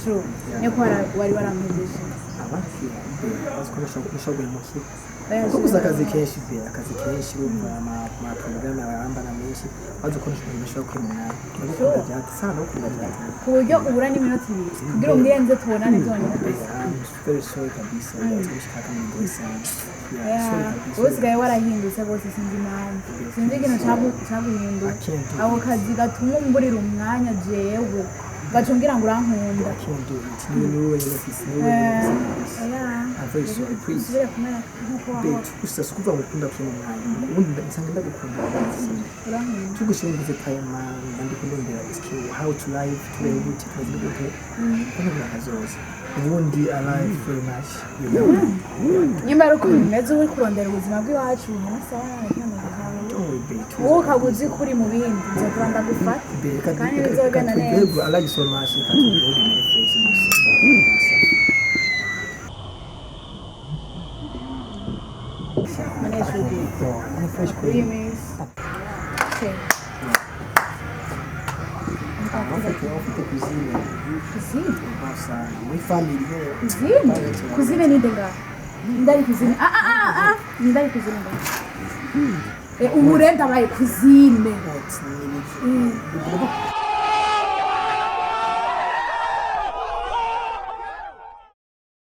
true niko wari waramugeje ushobora muki kuko akazi kenshi pe akazi kenshi urumva ama program arambana menshi waje ukoresha ibintu bishobora kwimana ariko byati sana uko byati ku buryo ubura n'iminota ibiri kugira umwirenze tubonane byonyine very sorry kabisa twishaka mu bwese usigaye warahindutse bose sinzi impamvu sinzi ikintu cyaguhinduka ako kazi gatuma umburira umwanya jewe gacungira ngo urankunda gusa sikuva ngukunda kwimana ubundi nsanga ndagukunda tugushimbize kayama ndikundondera how to live to live it to live it kana kazoza ubundi alive very much nyuma ruko bimeze uri kurondera ubuzima bw'iwacu n'amasaha wowe ukaguzi kuri mu bindi nzakora ndagufata kandi bizogana neza I like so much Cuisine ni denga. Ndari cuisine. Ndari cuisine. Uburenda baye cuisine.